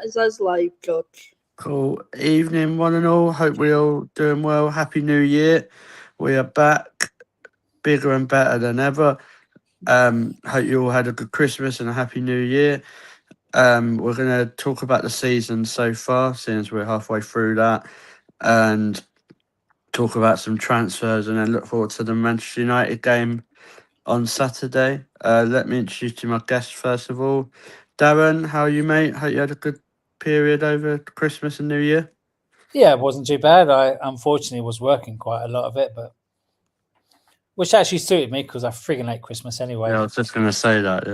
is us live, George. Cool evening, one and all. Hope we're all doing well. Happy New Year. We are back, bigger and better than ever. Hope you all had a good Christmas and a Happy New Year. We're going to talk about the season so far, since we're halfway through that, and talk about some transfers, and then look forward to the Manchester United game on Saturday. Let me introduce you my guests first of all. Darren, how are you, mate? Hope you had a good period over Christmas and New Year. Yeah, it wasn't too bad. I unfortunately was working quite a lot of it, but which actually suited me because I friggin' hate Christmas anyway. Yeah, I was just going to say that.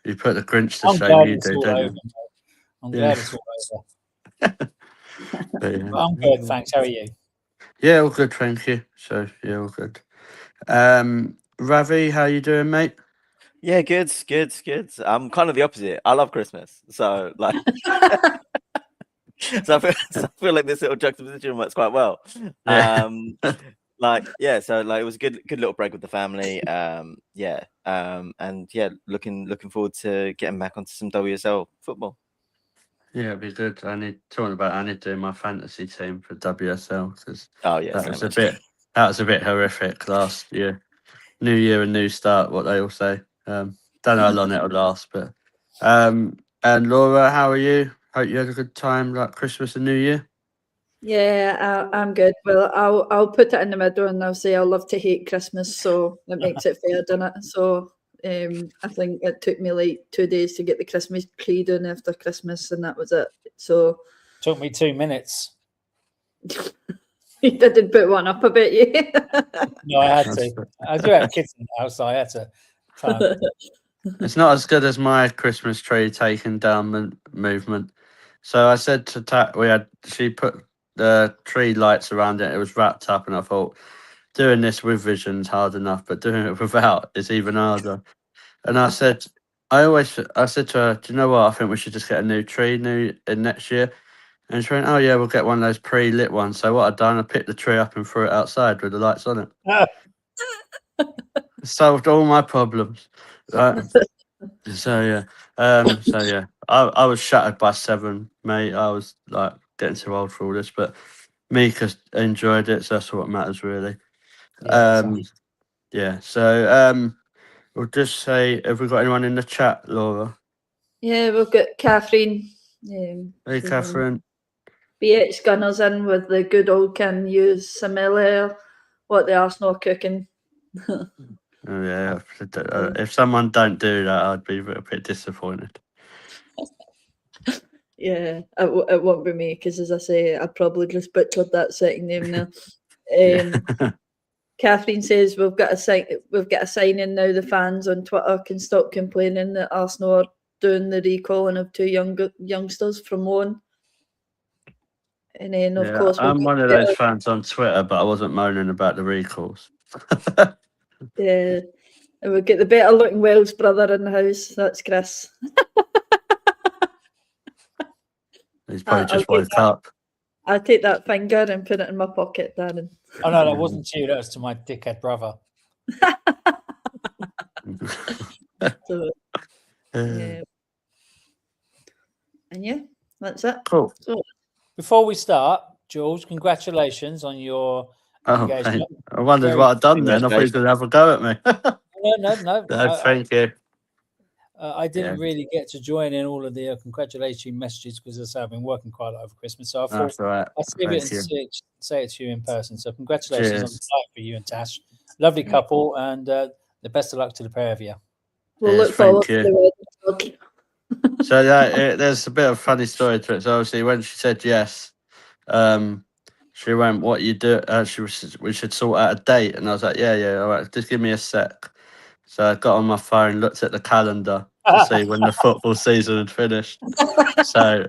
You put the Grinch to I'm shame, glad you it's do, all don't over. you? Mate. I'm Yeah. glad it's all over. But, yeah. But I'm good, thanks. How are you? Yeah, all good, thank you. So, yeah, all good. Ravi, how you doing, mate? Yeah, good. I'm kind of the opposite. I love Christmas, so like, so I feel like this little juxtaposition works quite well. Yeah. So it was a good little break with the family. And looking forward to getting back onto some WSL football. Yeah, it'd be good. I need doing my fantasy team for WSL because that was a bit horrific last year. New year and new start, what they all say. Don't know how long it'll last, but and Laura, how are you? Hope you had a good time, like Christmas and New Year. Yeah, I'm good. Well, I'll put it in the middle and I'll say I love to hate Christmas, so it makes it fair, doesn't it? So I think it took me like 2 days to get the Christmas tree done after Christmas, and that was it. So took me 2 minutes. You didn't put one up, I bet you. No, I had to. I do have kids in the house, so I had to. It's not as good as my Christmas tree taking down movement. So I said to she put the tree lights around it. It was wrapped up, and I thought doing this with vision's hard enough, but doing it without is even harder. And I said to her, do you know what? I think we should just get a new tree next year. And she went, oh yeah, we'll get one of those pre-lit ones. So what I'd done, I picked the tree up and threw it outside with the lights on it. Solved all my problems. Right. So yeah. I was shattered by 7, mate. I was like getting too old for all this, but Mika enjoyed it, so that's what matters really. So we'll just say, have we got anyone in the chat, Laura? Yeah, we've got Catherine. Hey, Catherine. BH Gunners in with the good old can use similar what the Arsenal are cooking. Oh yeah, if someone don't do that, I'd be a bit disappointed. Yeah, it won't be me because, as I say, I probably just butchered that second name now. Catherine says we've got a sign in now. The fans on Twitter can stop complaining that Arsenal are doing the recalling of 2 youngsters from one. And then, of course, I'm one of those fans on Twitter, but I wasn't moaning about the recalls. Yeah, and we'll get the better looking Welsh brother in the house. That's Chris. He's probably just woke up. I'll take that finger and put it in my pocket, Darren. Oh no, that wasn't you. That was to my dickhead brother. So, yeah. And yeah, that's it. Cool. So, before we start, George, congratulations on your engagement. I wondered what I'd done then. I thought he was going to have a go at me. No. Thank you. I didn't really get to join in all of the congratulatory messages because, as I say, I've been working quite a lot over Christmas. So I thought I'd save it and say it to you in person. So congratulations on the night for you and Tash. Lovely couple, and the best of luck to the pair of you. We'll look forward to the wedding. So there's a bit of a funny story to it. So obviously when she said yes, she went, what you do? We should sort out a date. And I was like, yeah, all right, just give me a sec. So I got on my phone, looked at the calendar to see when the football season had finished. So,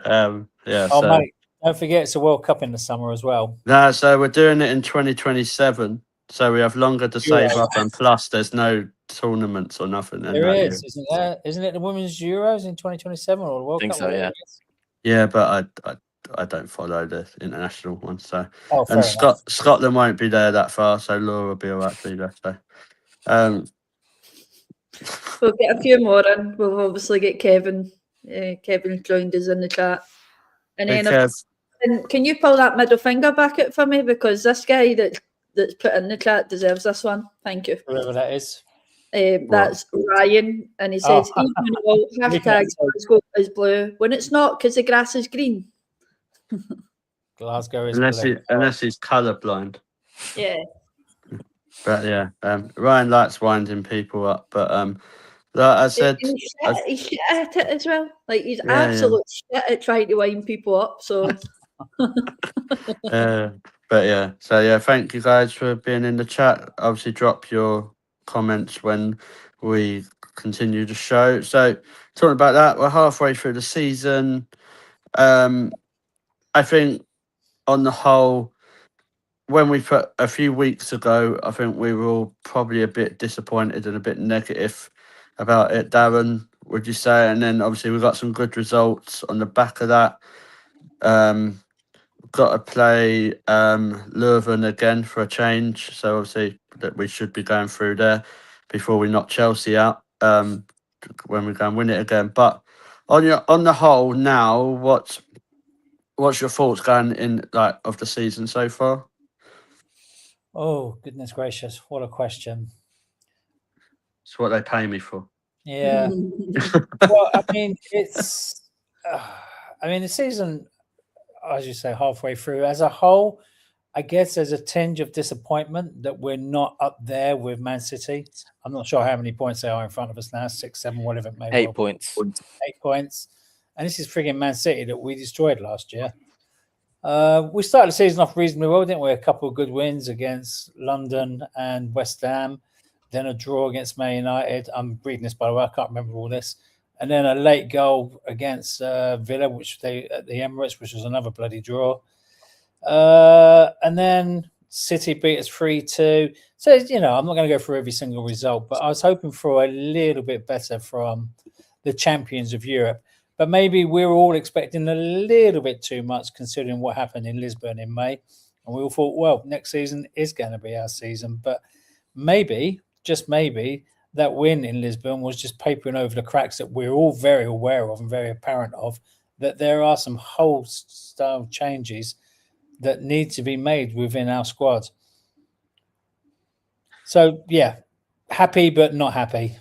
mate, don't forget it's a World Cup in the summer as well. No, so we're doing it in 2027. So we have longer to save up, and plus there's no tournaments or nothing. There is, isn't there? Isn't it the Women's Euros in 2027 or the World Cup? I think so, yeah. Yeah, but I don't follow the international one. So and Scotland won't be there that far, so Laura will be all right to be there. So we'll get a few more in. We'll obviously get Kevin. Kevin joined us in the chat. And then can you pull that middle finger back out for me? Because this guy that's put in the chat deserves this one. Thank you. Whoever that is. That's Ryan, and he says, hashtag Glasgow is blue when it's not because the grass is green. Glasgow is blue. Unless he's colourblind. Yeah. But yeah, Ryan likes winding people up. But like I said, he's shit at it as well. Like he's absolute shit at trying to wind people up. So. But yeah, so yeah, thank you guys for being in the chat. Obviously, drop your comments when we continue the show. So talking about that, we're halfway through the season. I think on the whole, when we put a few weeks ago, I think we were all probably a bit disappointed and a bit negative about it. Darren, would you say? And then obviously we got some good results on the back of that. Got to play Leuven again for a change, so obviously that we should be going through there before we knock Chelsea out when we go and win it again. But on the whole, now what's your thoughts going in of the season so far? Oh goodness gracious, what a question! It's what they pay me for. Yeah. Well, I mean, it's. The season, as you say, halfway through. As a whole, I guess there's a tinge of disappointment that we're not up there with Man City. I'm not sure how many points they are in front of us now, 6, 7, whatever it may be. 8 points. 8 points. And this is frigging Man City that we destroyed last year. We started the season off reasonably well, didn't we? A couple of good wins against London and West Ham, then a draw against Man United. I'm reading this, by the way, I can't remember all this. And then a late goal against Villa, which at the Emirates, which was another bloody draw. And then City beat us 3-2. So, I'm not going to go through every single result, but I was hoping for a little bit better from the champions of Europe. But maybe we're all expecting a little bit too much considering what happened in Lisbon in May. And we all thought, well, next season is going to be our season. But maybe, just maybe, that win in Lisbon was just papering over the cracks that we're all very aware of and very apparent of, that there are some whole style changes that need to be made within our squad. So, yeah, happy but not happy.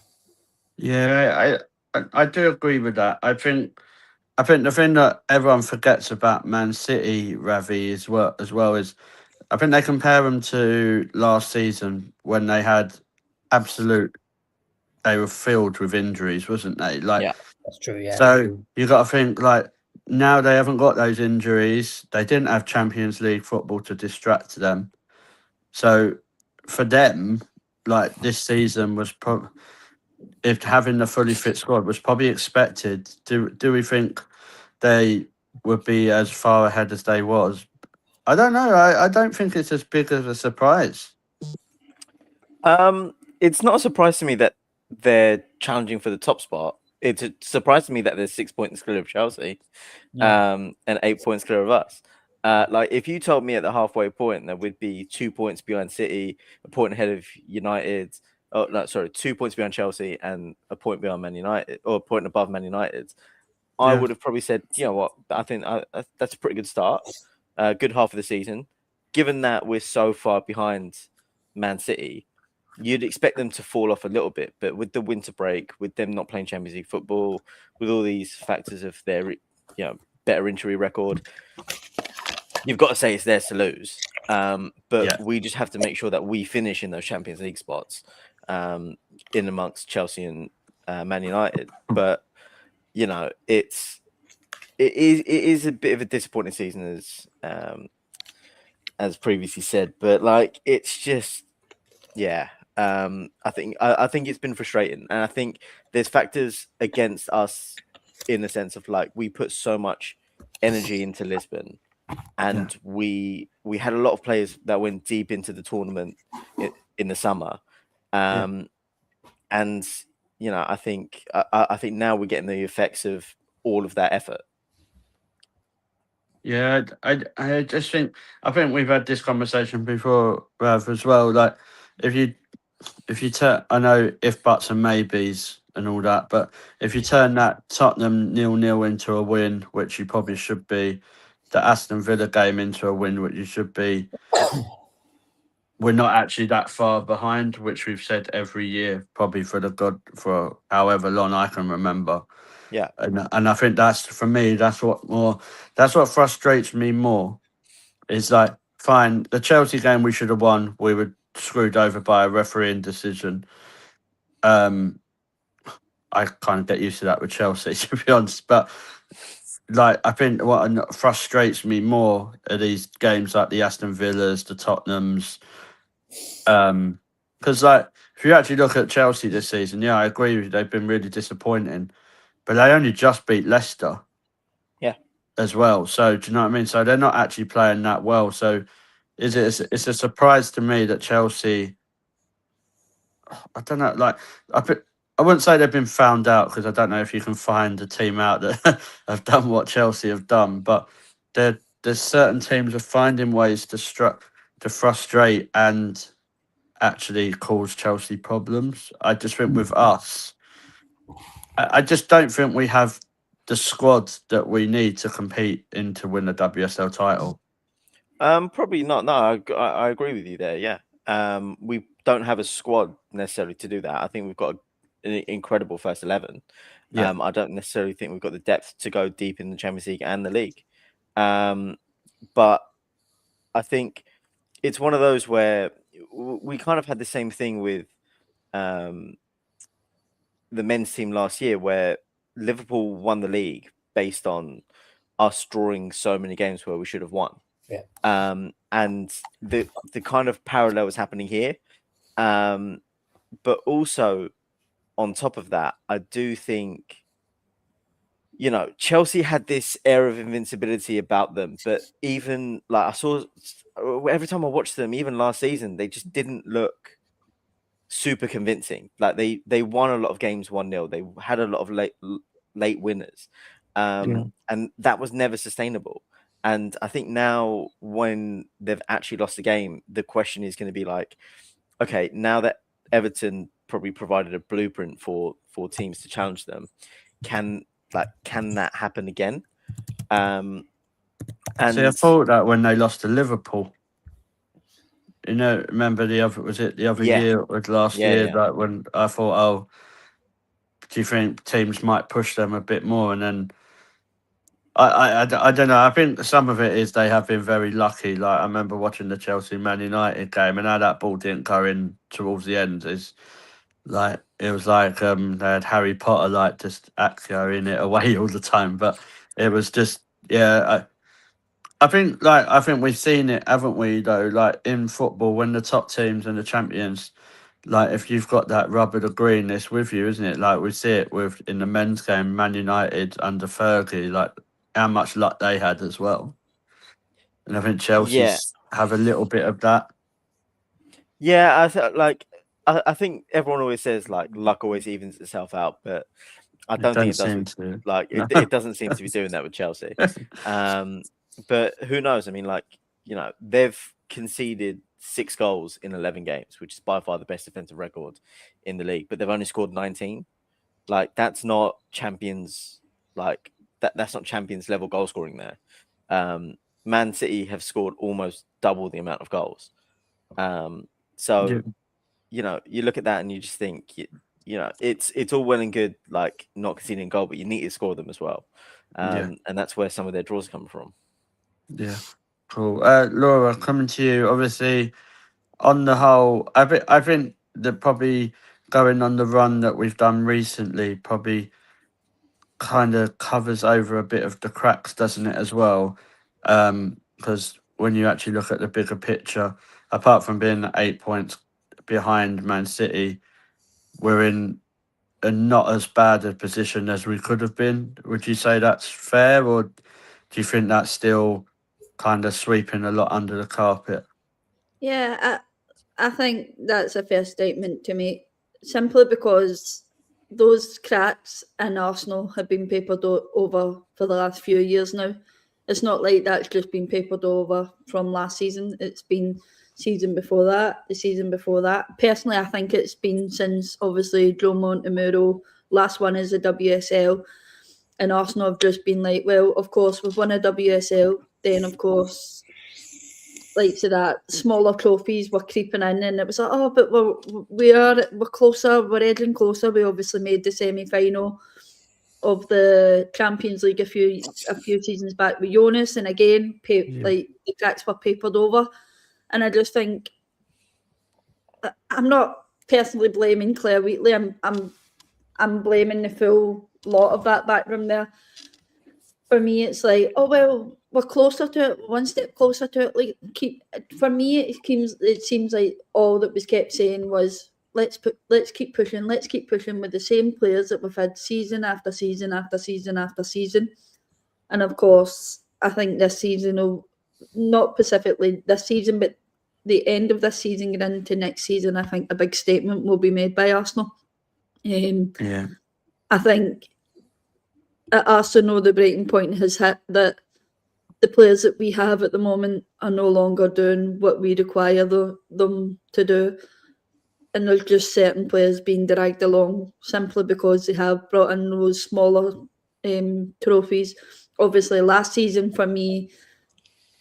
Yeah, I do agree with that. I think the thing that everyone forgets about Man City, Ravi, as well is I think they compare them to last season when they had they were filled with injuries, wasn't they? Yeah, that's true. Yeah. So you got to think now they haven't got those injuries. They didn't have Champions League football to distract them. So for them, this season was probably, if having the fully fit squad was probably expected. Do we think they would be as far ahead as they was? I don't know. I don't think it's as big of a surprise. It's not a surprise to me that they're challenging for the top spot. It's a surprise to me that they're 6 points clear of Chelsea, and 8 points clear of us. If you told me at the halfway point that we'd be 2 points behind City, a point ahead of United. 2 points behind Chelsea and a point behind Man United, or a point above Man United, I would have probably said, you know what, I think that's a pretty good start, good half of the season. Given that we're so far behind Man City, you'd expect them to fall off a little bit, but with the winter break, with them not playing Champions League football, with all these factors of their better injury record, you've got to say it's theirs to lose. But we just have to make sure that we finish in those Champions League spots, in amongst Chelsea and Man United. But it is a bit of a disappointing season as previously said. But it's just I think it's been frustrating, and I think there's factors against us in the sense of we put so much energy into Lisbon. And we had a lot of players that went deep into the tournament in the summer, and I think now we're getting the effects of all of that effort. Yeah, I just think we've had this conversation before, Rav, as well. If you I know if buts and maybes and all that. But if you turn that Tottenham 0-0 into a win, which you probably should be, the Aston Villa game into a win, which you should be, we're not actually that far behind, which we've said every year, probably for however long I can remember. Yeah. And I think that's, for me, that's what frustrates me more. Is like, fine, the Chelsea game we should have won. We were screwed over by a refereeing decision. I kind of get used to that with Chelsea, to be honest. But like, I think what frustrates me more are these games like the Aston Villas, the Tottenhams. Because like, if you actually look at Chelsea this season, yeah, I agree with you. They've been really disappointing, but they only just beat Leicester. Yeah. As well. So do you know what I mean? So they're not actually playing that well. So it's a surprise to me that Chelsea, I don't know, like I wouldn't say they've been found out, because I don't know if you can find a team out that have done what Chelsea have done, but there's certain teams are finding ways to frustrate and actually cause Chelsea problems. I just think with us, I just don't think we have the squad that we need to compete to win the WSL title. Probably not. No, I agree with you there. Yeah. We don't have a squad necessarily to do that. I think we've got an incredible first 11. Yeah. I don't necessarily think we've got the depth to go deep in the Champions League and the league. But I think it's one of those where we kind of had the same thing with the men's team last year, where Liverpool won the league based on us drawing so many games where we should have won. Yeah. And the kind of parallel was happening here. But also on top of that, I do think, you know, Chelsea had this air of invincibility about them, but even like I saw every time I watched them, even last season, they just didn't look super convincing. Like they won a lot of games 1-0. They had a lot of late winners. And that was never sustainable. And I think now when they've actually lost the game, the question is going to be like, okay, now that Everton probably provided a blueprint for teams to challenge them, can that happen again? And see, I thought that when they lost to Liverpool, you know, remember the other year or last year, like when I thought, oh, do you think teams might push them a bit more? And then I don't know. I think some of it is they have been very lucky. Like I remember watching the Chelsea Man United game, and how that ball didn't go in towards the end is like, it was like they had Harry Potter like just Accio in it away all the time. But it was just, yeah. I think we've seen it, haven't we? Though, like in football, when the top teams and the champions, like if you've got that rubber to green, it's with you, isn't it? Like we see it in the men's game, Man United under Fergie, like how much luck they had as well. And I think Chelsea have a little bit of that. Yeah, I think everyone always says like luck always evens itself out, but I don't think it does. Like it doesn't seem to be doing that with Chelsea. But who knows? I mean, like, you know, they've conceded 6 goals in 11 games, which is by far the best defensive record in the league, but they've only scored 19. Like that's not champions, like that's not champions level goal scoring there. Man City have scored almost double the amount of goals. So you know, you look at that and you just think, you know, it's all well and good, like not conceding a goal, but you need to score them as well. And that's where some of their draws come from. Yeah, cool. Laura, coming to you. Obviously, on the whole, I think that probably going on the run that we've done recently probably kind of covers over a bit of the cracks, doesn't it, as well? Because when you actually look at the bigger picture, apart from being 8 points behind Man City, we're in a not as bad a position as we could have been. Would you say that's fair, or do you think that's still kind of sweeping a lot under the carpet? Yeah, I think that's a fair statement to make, simply because those cracks in Arsenal have been papered over for the last few years now. It's not like that's just been papered over from last season. It's been season before that, the season before that. Personally, I think it's been since, obviously, Joe Montemuro last one is the WSL, and Arsenal have just been like, well, of course we've won a WSL, then of course, like to that, smaller trophies were creeping in, and it was like, oh, but we're closer, we're edging closer. We obviously made the semi-final of the Champions League a few seasons back with Jonas, and again, like the cracks were papered over. And I just think, I'm not personally blaming Claire Wheatley. I'm blaming the full lot of that backroom there. For me, it's like, oh well, we're closer to it, one step closer to it. Like, for me, it seems like all that was kept saying was, let's keep pushing with the same players that we've had season after season after season after season. And of course, I think this season will, not specifically this season, but the end of this season and into next season, I think a big statement will be made by Arsenal. I think at Arsenal, the breaking point has hit that the players that we have at the moment are no longer doing what we require them to do. And there's just certain players being dragged along simply because they have brought in those smaller trophies. Obviously, last season for me,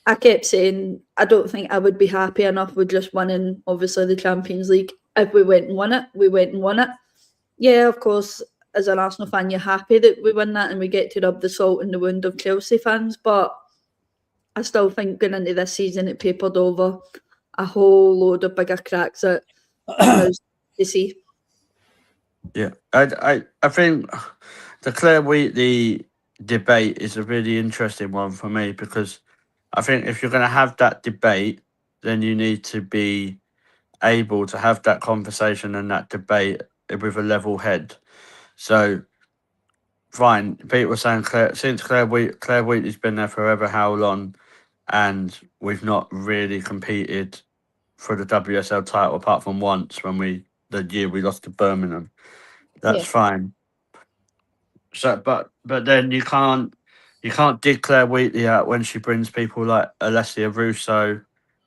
I kept saying I don't think I would be happy enough with just winning, obviously, the Champions League. If we went and won it, we went and won it. Yeah, of course, as an Arsenal fan, you're happy that we win that and we get to rub the salt in the wound of Chelsea fans. But I still think going into this season, it papered over a whole load of bigger cracks that to see. Yeah, I think the Claire Wheatley debate is a really interesting one for me, because I think if you're going to have that debate, then you need to be able to have that conversation and that debate with a level head. So, fine, people were saying Claire Wheatley's been there forever, how long, and we've not really competed for the WSL title apart from once when the year we lost to Birmingham. That's fine. So, but then you can't dig Claire Wheatley out when she brings people like Alessia Russo,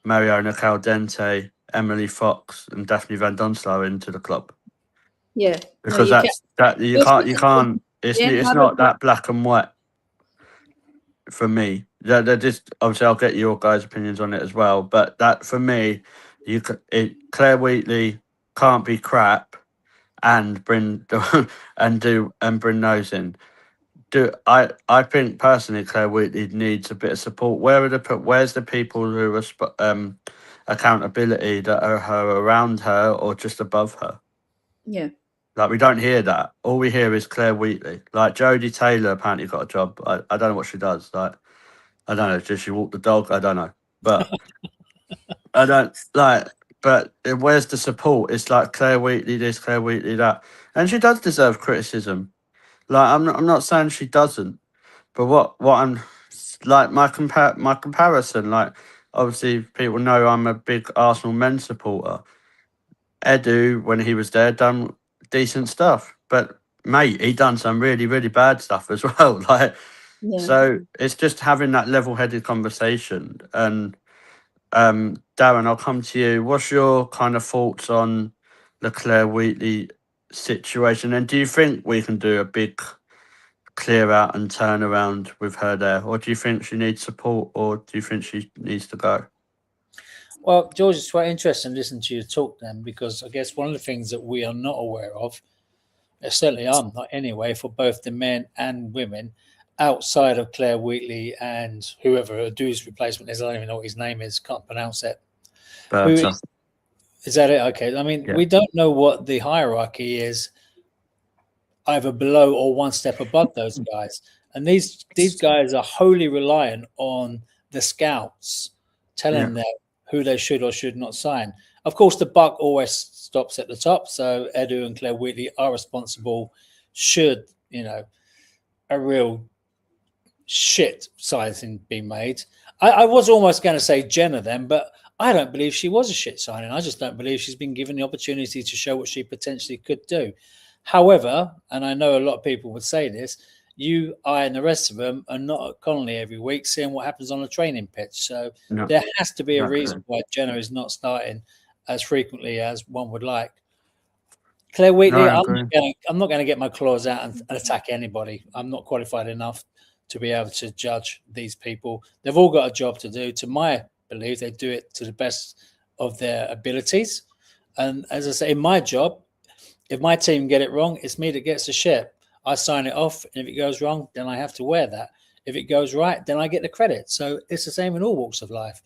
Mariona Caldente, Emily Fox, and Daphne Van Donselaar into the club. Yeah, because you can't. It's not that black and white for me. They're just, obviously I'll get your guys' opinions on it as well, but that for me, Claire Wheatley can't be crap and bring bring those in. I think personally Claire Wheatley needs a bit of support. Where's the people who are accountability that are around her or just above her? Yeah. Like, we don't hear that. All we hear is Claire Wheatley. Like, Jodie Taylor apparently got a job. I don't know what she does. Like, I don't know. Does she walk the dog? I don't know. But I don't like. But where's the support? It's like Claire Wheatley this, Claire Wheatley that, and she does deserve criticism. Like, I'm not saying she doesn't, but what I'm like my comparison. Like, obviously people know I'm a big Arsenal men's supporter. Edu, when he was there, done decent stuff, but mate, he done some really, really bad stuff as well. Like, so it's just having that level-headed conversation. And Darren, I'll come to you. What's your kind of thoughts on the Claire Wheatley situation? And do you think we can do a big clear out and turn around with her there, or do you think she needs support, or do you think she needs to go? Well, George, it's quite interesting listening to you talk then, because I guess one of the things that we are not aware of, certainly I'm not anyway, for both the men and women, outside of Claire Wheatley and whoever Adu's replacement is, I don't even know what his name is, can't pronounce it. Is that it? Okay. I mean, we don't know what the hierarchy is either below or one step above those guys. And these guys are wholly reliant on the scouts telling them who they should or should not sign. Of course, the buck always stops at the top. So Edu and Claire Wheatley are responsible should, a real shit signing be made. I was almost going to say Jenna then, but I don't believe she was a shit signing. I just don't believe she's been given the opportunity to show what she potentially could do. However, and I know a lot of people would say this, you, I, and the rest of them are not at Connolly every week seeing what happens on a training pitch. So there has to be a reason why Jenna is not starting as frequently as one would like. Claire Wheatley, No, I'm not going to get my claws out and attack anybody. I'm not qualified enough to be able to judge these people. They've all got a job to do. To my belief, they do it to the best of their abilities. And as I say, in my job, if my team get it wrong, it's me that gets the shit. I sign it off, and if it goes wrong, then I have to wear that. If it goes right, then I get the credit. So it's the same in all walks of life.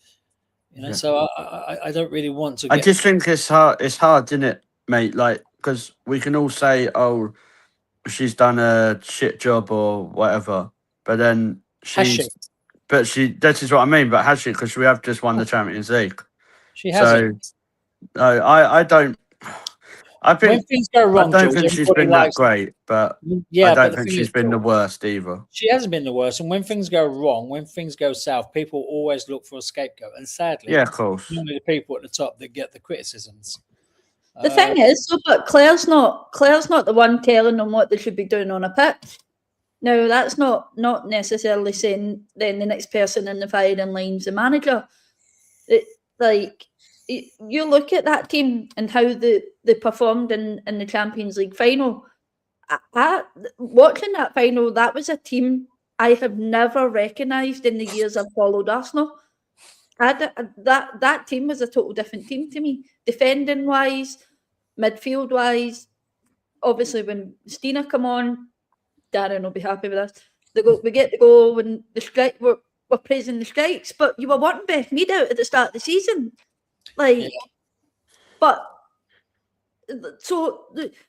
So I don't really want to. I just think it's hard. It's hard, isn't it, mate? Like, because we can all say, "Oh, she's done a shit job" or whatever, but then this is what I mean. But has she? Because we have just won the Champions League. She hasn't. So, no, I don't. I think when things go wrong, I don't think she's been that great, but I don't think she's been the worst either. She hasn't been the worst. And when things go wrong, when things go south, people always look for a scapegoat. And sadly, yeah, of course, normally the people at the top that get the criticisms. The thing is, but Claire's not the one telling them what they should be doing on a pitch. No, that's not necessarily saying then the next person in the firing line's the manager. You look at that team and how they performed in the Champions League final. Watching that final, that was a team I have never recognised in the years I've followed Arsenal. That team was a total different team to me. Defending wise, midfield wise, obviously when Stina come on, Darren will be happy with us. We get the goal when the strike. We're praising the strikes, but you were wanting Beth Mead out at the start of the season, But so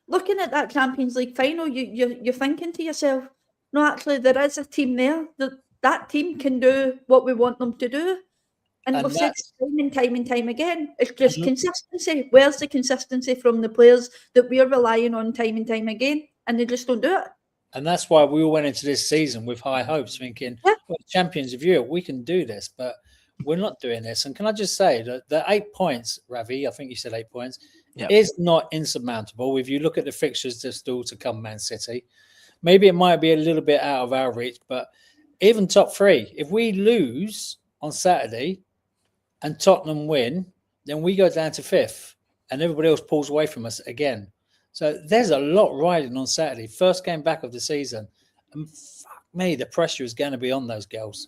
looking at that Champions League final, you're thinking to yourself, no, actually there is a team there. That team can do what we want them to do. And we've said time and time again, it's just consistency. Where's the consistency from the players that we're relying on time and time again? And they just don't do it. And that's why we all went into this season with high hopes, thinking, well, champions of Europe, we can do this. But we're not doing this. And can I just say that the 8 points, Ravi, I think you said 8 points, is not insurmountable. If you look at the fixtures that's still to come, Man City, maybe it might be a little bit out of our reach, but even top 3, if we lose on Saturday and Tottenham win, then we go down to 5th and everybody else pulls away from us again. So there's a lot riding on Saturday, first game back of the season. And fuck me, the pressure is going to be on those girls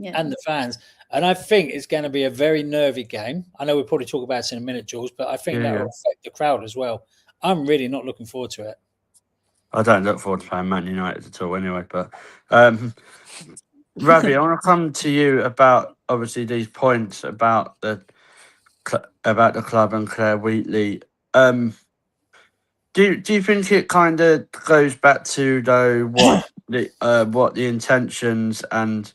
and the fans. And I think it's going to be a very nervy game. I know we'll probably talk about it in a minute, Jules, but I think that will affect the crowd as well. I'm really not looking forward to it. I don't look forward to playing Man United at all anyway. But Ravi, I want to come to you about obviously these points about the club and Claire Wheatley. Do you think it kind of goes back to though what the intentions and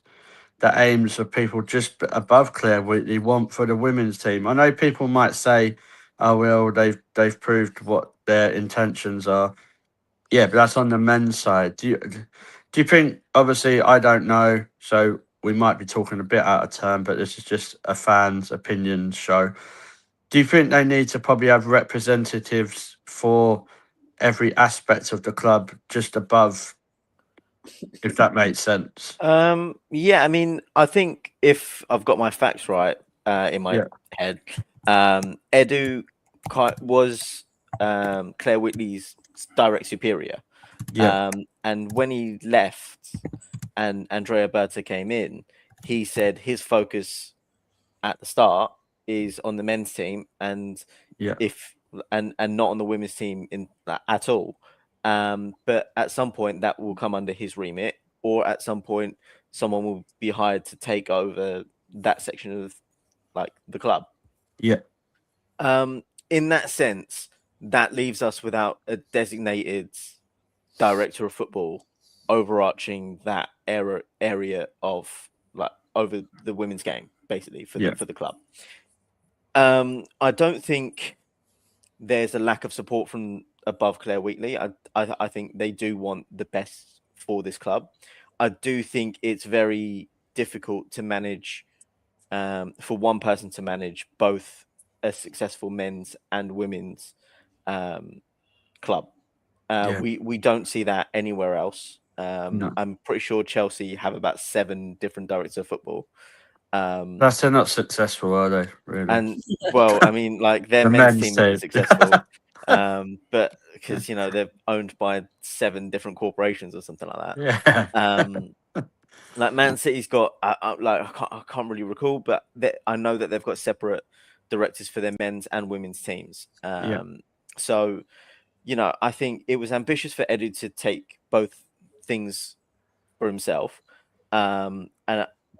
the aims of people just above Claire Wheatley want for the women's team? I know people might say, "Oh well, they've proved what their intentions are." Yeah, but that's on the men's side. Do you think? Obviously, I don't know, so we might be talking a bit out of turn, but this is just a fan's opinion show. Do you think they need to probably have representatives for every aspect of the club just above, if that makes sense? Yeah, I mean, I think if I've got my facts right in my head, Edu was Claire Wheatley's direct superior. And when he left and Andrea Berta came in, he said his focus at the start is on the men's team and not on the women's team at all. But at some point that will come under his remit, or at some point someone will be hired to take over that section of like the club. In that sense, that leaves us without a designated director of football overarching that area of like over the women's game, basically for the club. I don't think there's a lack of support from above Claire Wheatley. I think they do want the best for this club. I do think it's very difficult to manage for one person to manage both a successful men's and women's club. We don't see that anywhere else. No. I'm pretty sure Chelsea have about 7 different directors of football. That's they're not successful, are they? Really? And well, I mean, like their men's team is successful, but because they're owned by 7 different corporations or something like that. Yeah. Like Man City's got I can't really recall, but I know that they've got separate directors for their men's and women's teams. So I think it was ambitious for Eddie to take both things for himself, but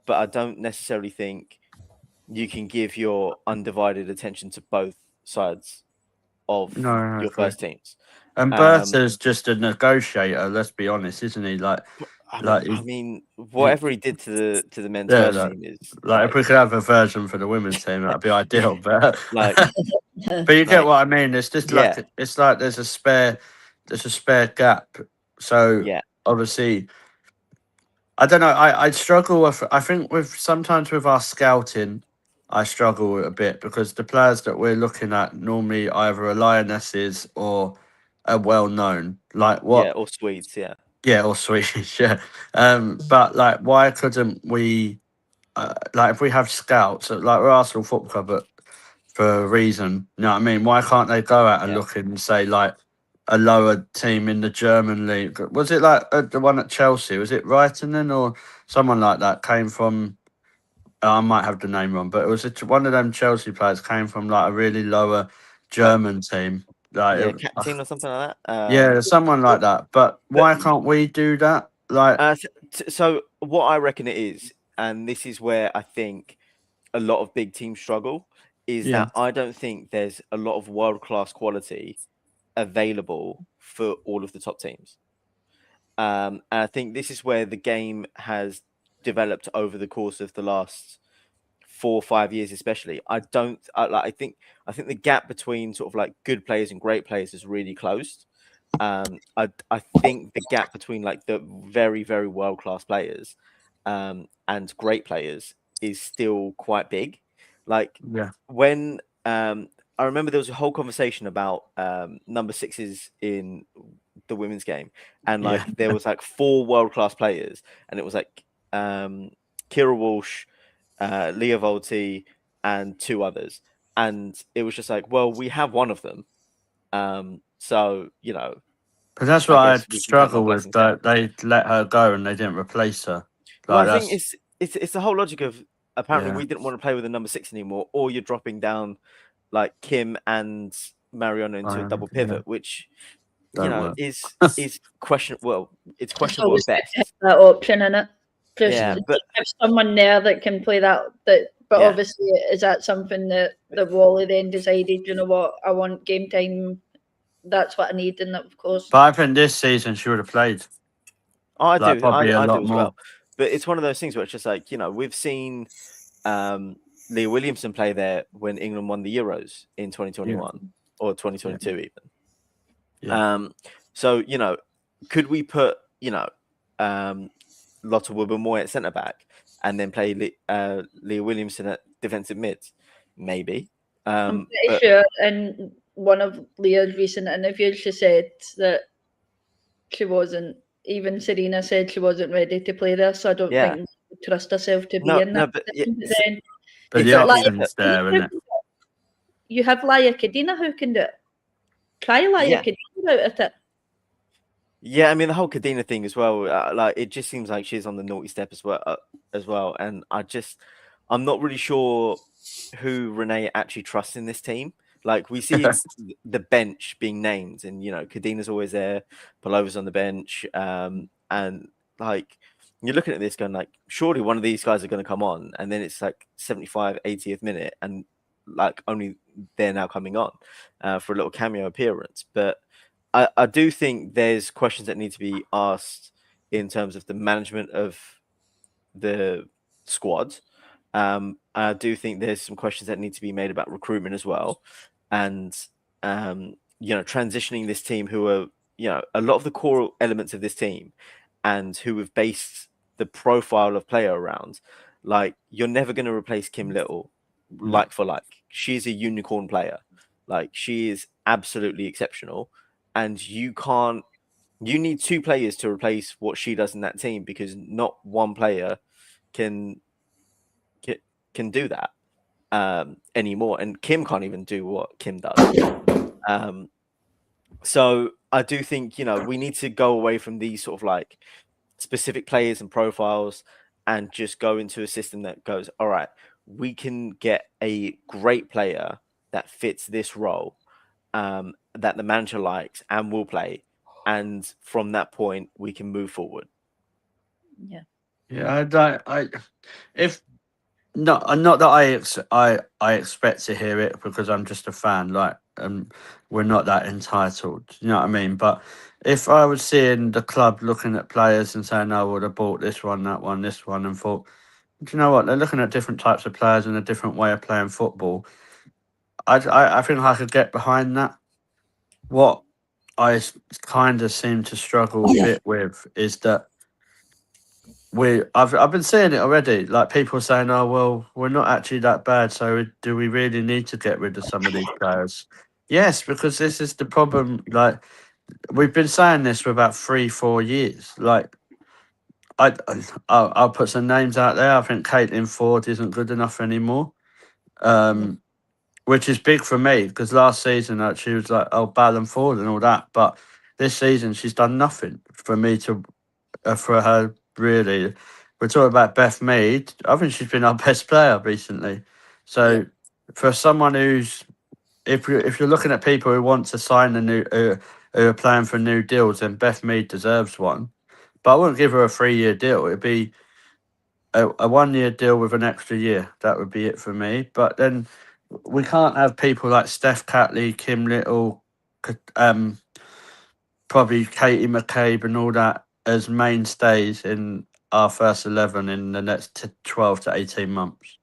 I don't necessarily think you can give your undivided attention to both sides of your first teams. And Bertha's just a negotiator. Let's be honest, isn't he? I mean, whatever he did to the men's first team is if we could have a version for the women's team, that'd be ideal. But but you get what I mean. It's just it's like there's a spare gap. So obviously, I don't know. I struggle with. I think sometimes with our scouting, I struggle a bit because the players that we're looking at normally either are lionesses or are well known. or Swedes, or Swedish, but why couldn't we, if we have scouts, we're Arsenal Football Club, but for a reason, you know what I mean? Why can't they go out and look and say a lower team in the German league? Was it the one at Chelsea? Was it Reitinen or someone like that came from? I might have the name wrong, but it was one of them Chelsea players came from a really lower German team. captain or something like that. Someone like that. But why can't we do that? So what I reckon it is, and this is where I think a lot of big teams struggle, is that I don't think there's a lot of world-class quality available for all of the top teams. And I think this is where the game has developed over the course of the last 4 or 5 years, especially. I think the gap between sort of good players and great players is really closed. I think the gap between the very, very world-class players and great players is still quite big. When I remember there was a whole conversation about number 6s in the women's game, and there was 4 world-class players, and it was Kira Walsh, Leah Volti, and 2 others, and it was just well, we have one of them, so But that's what I struggle with. That they let her go and they didn't replace her. I think it's the whole logic of apparently we didn't want to play with a number 6 anymore, or you're dropping down Kim and Mariano into a double pivot, which is questionable. Well, it's questionable at best. That option in it. But have someone there that can play that. But obviously, is that something that Wally then decided? You know what? I want game time. That's what I need, and of course. But I think this season she would have played. I do. Probably a lot do as more. Well. But it's one of those things where it's just we've seen Leah Williamson play there when England won the Euros in 2021 or 2022 even. Yeah. So could we put Lotte Wubben-Moy at centre back and then play Leah Williamson at defensive mids? Maybe. I'm pretty sure in one of Leah's recent interviews, she said that she wasn't. Even Serena said she wasn't ready to play there, so I don't think she would trust herself to be in that. But the option's there, isn't it? You have Laia Kadina who can do it. Try Laia Kadina out at it. Yeah, I mean the whole Kadina thing as well. It just seems like she's on the naughty step as well. And I'm not really sure who Renee actually trusts in this team. We see the bench being named, and Kadina's always there, Palova's on the bench, and you're looking at this going surely one of these guys are going to come on, and then it's 75, 80th minute, and only they're now coming on for a little cameo appearance. But I do think there's questions that need to be asked in terms of the management of the squad. I do think there's some questions that need to be made about recruitment as well. And, transitioning this team who are, a lot of the core elements of this team and who have based the profile of player around, you're never going to replace Kim Little for like. She's a unicorn player. She is absolutely exceptional. And you need 2 players to replace what she does in that team, because not one player can do that anymore, and Kim can't even do what Kim does. So I do think, we need to go away from these sort of like specific players and profiles and just go into a system that goes, all right, we can get a great player that fits this role, that the manager likes and will play. And from that point, we can move forward. Yeah. Yeah, not that I expect to hear it because I'm just a fan. Like, we're not that entitled. You know what I mean? But if I was seeing the club looking at players and saying, "I would have bought this one, that one, this one," and thought, "Do you know what? They're looking at different types of players and a different way of playing football." I think I could get behind that. What I kind of seem to struggle a bit with is that I've been seeing it already. Like, people saying, "Oh well, we're not actually that bad. So do we really need to get rid of some of these players?" Yes, because this is the problem. Like, we've been saying this for about 3-4 years. Like, I'll put some names out there. I think Caitlin Ford isn't good enough anymore. Which is big for me because last season she was like, "Oh, Ballon Ford" and all that, but this season she's done nothing for me to for her, really. We're talking about Beth Mead. I think she's been our best player recently. So for someone who's, if you're looking at people who want to sign who are playing for new deals, then Beth Mead deserves one. But I wouldn't give her a 3-year deal. It'd be a 1-year deal with an extra year. That would be it for me. But then we can't have people like Steph Catley, Kim Little, probably Katie McCabe and all that as mainstays in our first 11 in the next 12 to 18 months.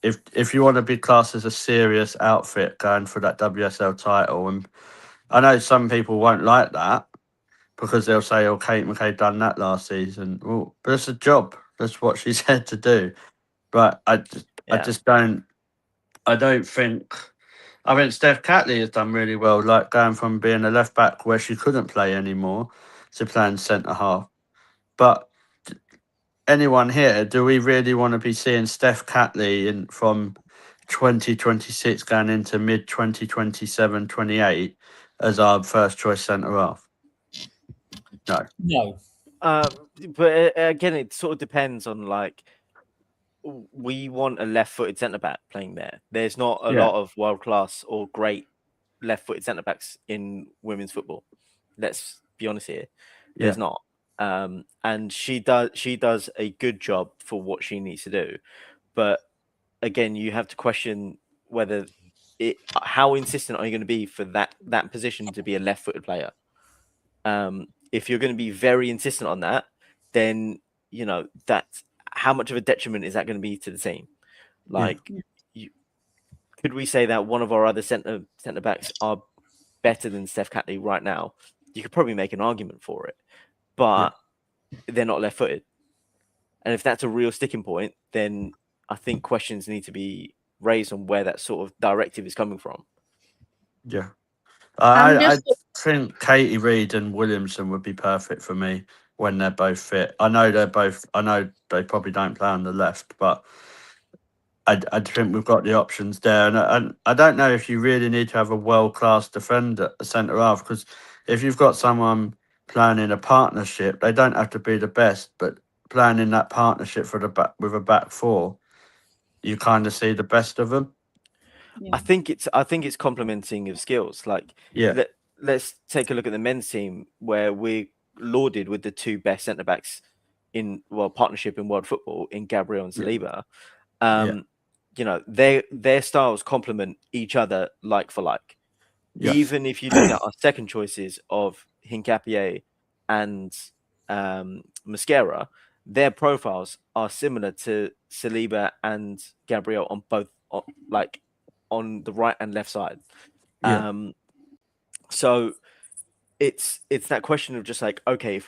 If you want to be classed as a serious outfit going for that WSL title, and I know some people won't like that because they'll say, "Oh, Kate McCabe done that last season." Well, but it's a job. That's what she's had to do. But I just don't. I don't think. I mean, Steph Catley has done really well, like going from being a left back where she couldn't play anymore to playing centre half. But anyone here, do we really want to be seeing Steph Catley from 2026 going into mid 2027, 28 as our first choice centre half? No. But again, it sort of depends on, like, we want a left-footed centre back playing there. There's not a lot of world-class or great left-footed centre backs in women's football. Let's be honest here. There's not. And she does a good job for what she needs to do. But again, you have to question whether how insistent are you going to be for that position to be a left-footed player? If you're going to be very insistent on that, then that's how much of a detriment is that going to be to the team? Like, could we say that one of our other centre backs are better than Steph Catley right now? You could probably make an argument for it, but they're not left-footed. And if that's a real sticking point, then I think questions need to be raised on where that sort of directive is coming from. Yeah. I think Katie Reid and Williamson would be perfect for me when they're both fit. I know they probably don't play on the left, but I think we've got the options there. And I don't know if you really need to have a world-class defender, a centre half, because if you've got someone playing in a partnership, they don't have to be the best, but playing in that partnership with a back four, you kind of see the best of them. I think it's complementing of skills. Like, let's take a look at the men's team where we're lauded with the two best centre backs in partnership in world football in Gabriel and Saliba. Their styles complement each other like for like. Even if you look at our second choices of Hincapié and Mosquera, their profiles are similar to Saliba and Gabriel on both, on the right and left side. So it's that question of just like, okay,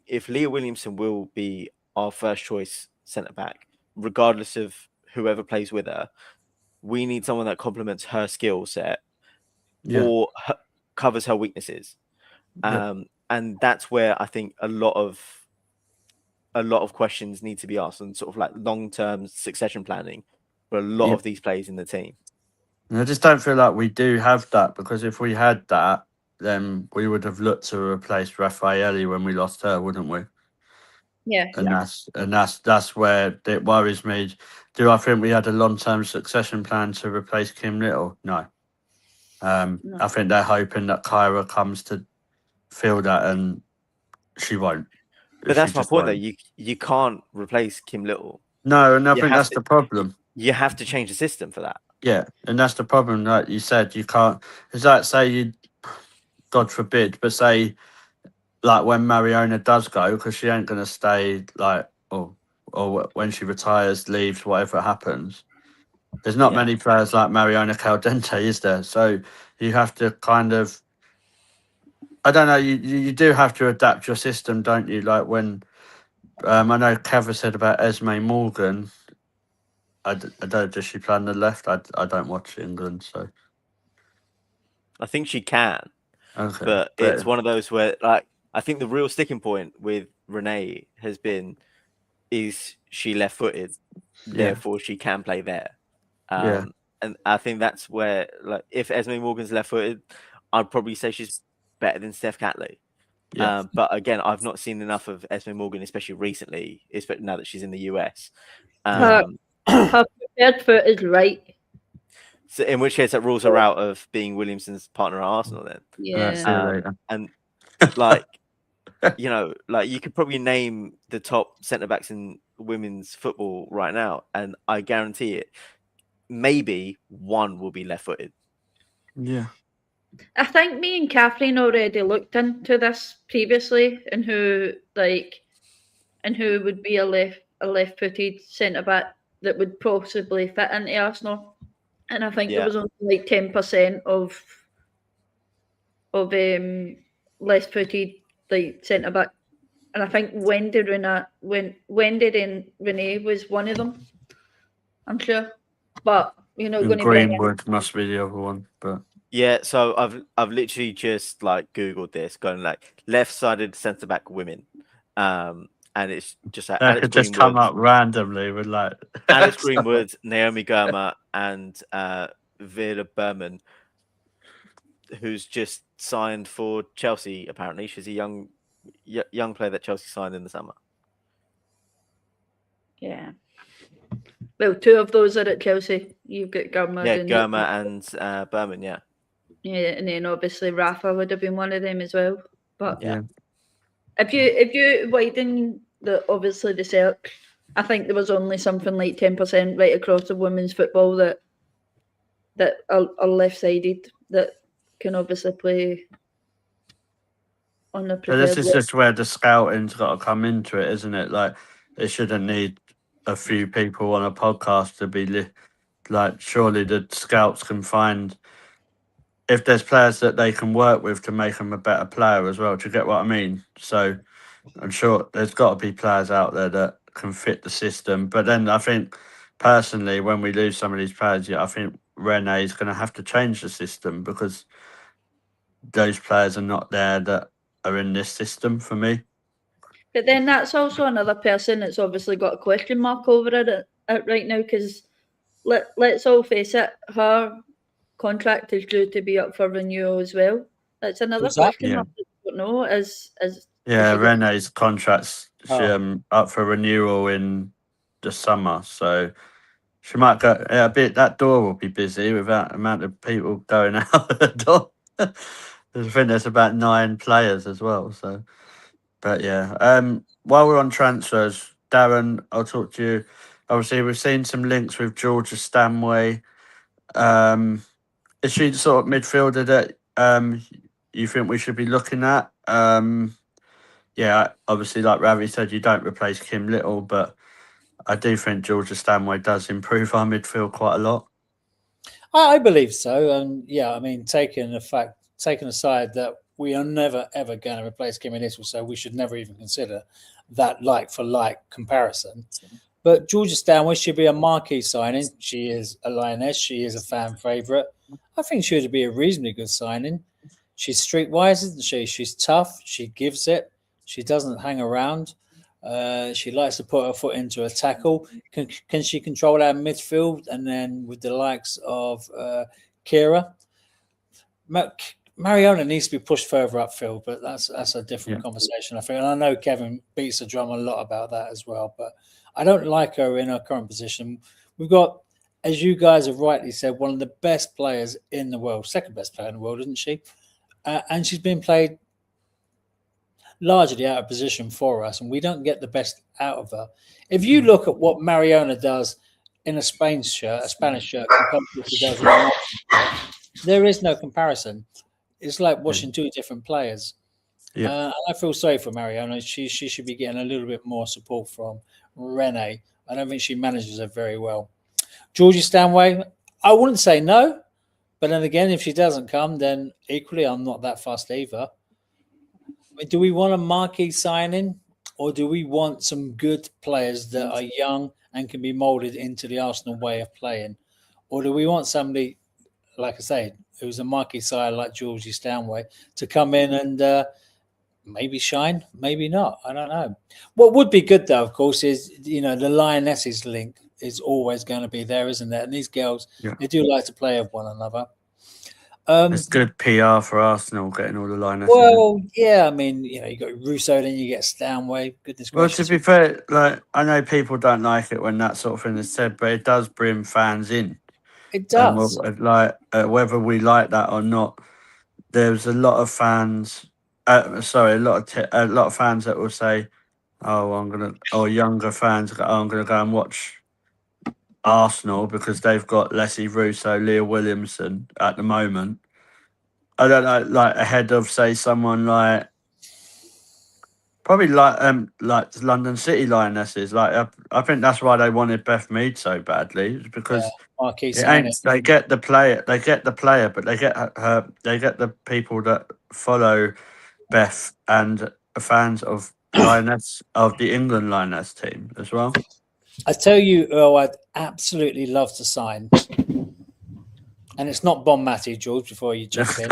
if Leah Williamson will be our first choice centre back, regardless of whoever plays with her, we need someone that complements her skill set or covers her weaknesses. And that's where I think a lot of questions need to be asked, and sort of like long-term succession planning for a lot of these players in the team. And I just don't feel like we do have that, because if we had that, then we would have looked to replace Raffaele when we lost her, wouldn't we? Yeah. And that's where it worries me. Do I think we had a long-term succession plan to replace Kim Little? No. No. I think they're hoping that Kyra comes to fill that, and she won't. But that's my point, though. You can't replace Kim Little. No, and I think that's the problem. You have to change the system for that. Yeah, and that's the problem. Like you said, you can't. It's like, say you, God forbid, but say like when Mariona does go, because she ain't gonna stay, like, or when she retires, leaves, whatever happens. There's not many players like Mariona Caldente, is there? So you have to kind of, I don't know, you do have to adapt your system, don't you? Like when I know Kava said about Esme Morgan. I don't. Does she play on the left? I don't watch England, so I think she can. Okay, but it's one of those where, like, I think the real sticking point with Renee has been, is she left-footed, therefore she can play there. And I think that's where, like, if Esme Morgan's left-footed, I'd probably say she's better than Steph Catley. But again, I've not seen enough of Esme Morgan, especially recently, especially now that she's in the US. Her preferred foot is right. So in which case that rules her out of being Williamson's partner at Arsenal then. Yeah. And like, you know, like you could probably name the top centre-backs in women's football right now, and I guarantee it, maybe one will be left-footed. Yeah. I think me and Catherine already looked into this previously, and who would be a left-footed centre-back that would possibly fit into Arsenal. And I think there was only like 10% of left-footed like centre back, and I think Wendy and Renee was one of them. I'm sure, but you're not going to Greenwood must be the other one, but yeah. So I've literally just like Googled this, going like left-sided centre back women, and it's just like that could just come up randomly with like Alex Greenwood, Naomi Girma, and Vera Berman, who's just signed for Chelsea. Apparently, she's a young player that Chelsea signed in the summer. Yeah. Well, two of those are at Chelsea. You've got Girma. Yeah, Girma and Berman. Yeah. Yeah, and then obviously Rafa would have been one of them as well. But yeah, if you widen the search, I think there was only something like 10% right across the women's football that are left-sided, that can obviously play on the preferred. This is just where the scouting's got to come into it, isn't it? Like, they shouldn't need a few people on a podcast to be like, surely the scouts can find, if there's players that they can work with, to make them a better player as well. Do you get what I mean? So I'm sure there's got to be players out there that can fit the system. But then I think, personally, when we lose some of these players, I think Renee is going to have to change the system, because those players are not there that are in this system for me. But then that's also another person that's obviously got a question mark over it right now, because let's all face it, her contract is due to be up for renewal as well. That's another question mark. I don't know. Renee's contract's up for renewal in the summer, so she might go a bit. That door will be busy with that amount of people going out the door. I think there's about 9 players as well. So, but yeah. While we're on transfers, Darren, I'll talk to you. Obviously, we've seen some links with Georgia Stanway. Is she the sort of midfielder that you think we should be looking at? Yeah, obviously, like Ravi said, you don't replace Kim Little, but I do think Georgia Stanway does improve our midfield quite a lot. I believe so. And yeah, I mean, taking aside that we are never, ever going to replace Kim Little, so we should never even consider that like-for-like comparison. But Georgia Stanway should be a marquee signing. She is a lioness. She is a fan favourite. I think she would be a reasonably good signing. She's streetwise, isn't she? She's tough. She gives it. She doesn't hang around. She likes to put her foot into a tackle. Can she control our midfield? And then with the likes of Kira, Mariona needs to be pushed further upfield, but that's a different conversation, I think. And I know Kevin beats the drum a lot about that as well, but I don't like her in her current position. We've got, as you guys have rightly said, one of the best players in the world, second best player in the world, isn't she? And she's been played largely out of position for us, and we don't get the best out of her. If you look at what Mariona does in a Spanish shirt, compared to what she does in a there is no comparison. It's like watching two different players. And I feel sorry for Mariona. She should be getting a little bit more support from Renee. I don't think she manages her very well. Georgie Stanway, I wouldn't say no, but then again, if she doesn't come, then equally I'm not that fussed either. Do we want a marquee signing, or do we want some good players that are young and can be moulded into the Arsenal way of playing? Or do we want somebody, like I say, who's a marquee side like Georgie Stanway, to come in and maybe shine, maybe not? I don't know. What would be good, though, of course, is, the Lionesses link is always going to be there, isn't it? And these girls, they do like to play with one another. It's good PR for Arsenal getting all the Lionesses. Well, yeah, I mean, you got Russo, then you get Stanway. Goodness gracious. Well, to be fair, like, I know people don't like it when that sort of thing is said, but it does bring fans in. It does. Whether we like that or not, there's a lot of fans. A lot of fans that will say, or younger fans, I'm gonna go and watch Arsenal because they've got Leslie Russo, Leah Williamson at the moment. I don't know, like ahead of say someone like probably like London City Lionesses. Like I think that's why they wanted Beth Mead so badly, because they get the player, but they get her, they get the people that follow Beth and are fans of Lioness of the England Lioness team as well. I tell you, I'd absolutely love to sign, and it's not Bon Matty, George. Before you jump in,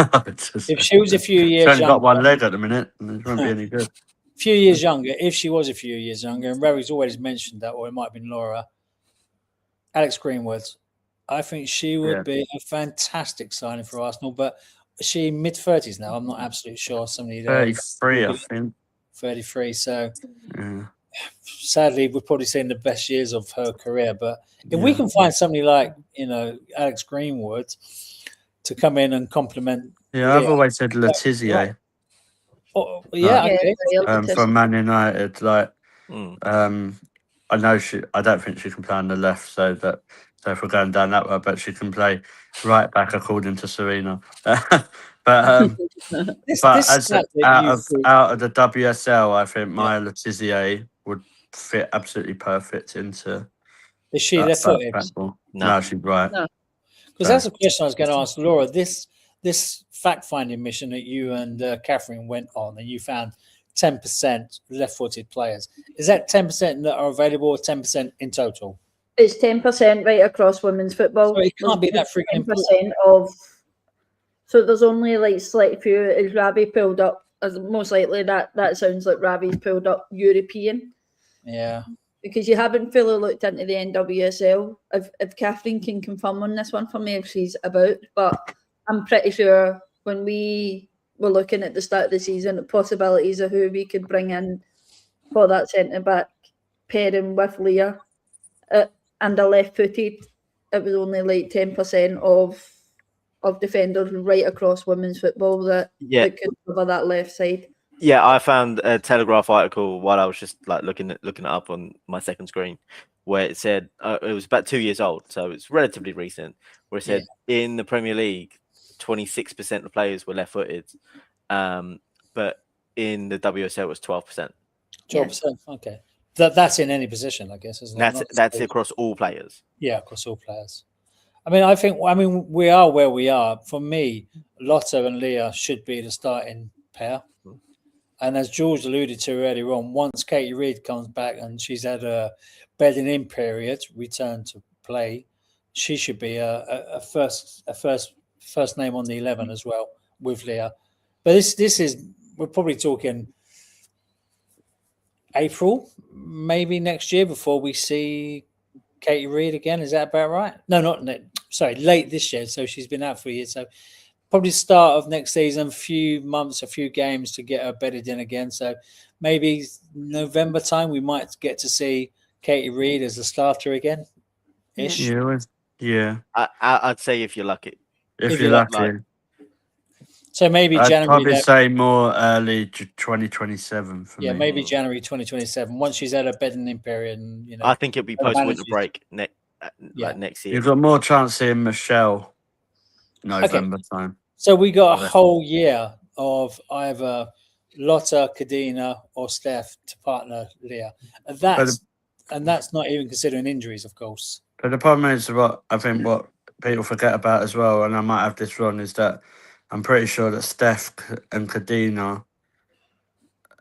if she was a few years younger, she's only got one leg at the minute, and it won't be any good. A few years younger, if she was a few years younger, and Rory's always mentioned that, or it might have been Laura, Alex Greenwood, I think she would be a fantastic signing for Arsenal. But is she mid-30s now? I'm not absolutely sure. Somebody there, 33, I think. 33. So. Sadly, we've probably seen the best years of her career, but if we can find somebody like Alex Greenwood to come in and complement, I've always said Letizia. From Man United, I know I don't think she can play on the left, so if we're going down that way, but she can play right back according to Serena. But out of the WSL, I think Maya Letizia would fit absolutely perfect into. Is she left-footed? No, she's right. No, because that's a question I was going to ask Laura. This fact-finding mission that you and Catherine went on, and you found 10% left-footed players. Is that 10% that are available, or 10% in total? It's 10% right across women's football. So it can't be that freaking 10% of. So there's only like slight few. Is Ravi pulled up? As most likely that sounds like Ravi's pulled up European. Yeah. Because you haven't fully looked into the NWSL. If Catherine can confirm on this one for me if she's about, but I'm pretty sure when we were looking at the start of the season, the possibilities of who we could bring in for that centre back pairing with Leah and a left-footed, it was only like 10% of defenders right across women's football that could cover that left side. Yeah, I found a Telegraph article while I was just like looking it up on my second screen, where it said it was about 2 years old, so it's relatively recent. Where it said in the Premier League, 26% of players were left-footed, but in the WSL it was 12%. 12%. Okay, that's in any position, I guess, isn't it? That's across all players. Yeah, across all players. I mean, we are where we are. For me, Lotta and Leah should be the starting pair. And as George alluded to earlier on, once Katie Reid comes back and she's had a bedding in period, return to play, she should be a first name on the 11 as well with Leah. But this is, we're probably talking April, maybe next year before we see Katie Reid again. Is that about right? No, late this year. So she's been out for a year. So probably start of next season, a few months, a few games to get her bedded in again. So maybe November time we might get to see Katie Reid as a starter again. Ish. Yeah. I'd say if you're lucky. If you're lucky. So maybe I'd January. probably say more early 2027 for me. Yeah, maybe January 2027. Once she's had a bedding in period, and I think it'll be post winter break next year. You've got more chance seeing Michelle November time. So we got a whole year of either Lotta, Kadina, or Steph to partner Leah. And that's not even considering injuries, of course. But the problem is what people forget about as well, and I might have this wrong, is that I'm pretty sure that Steph and Kadina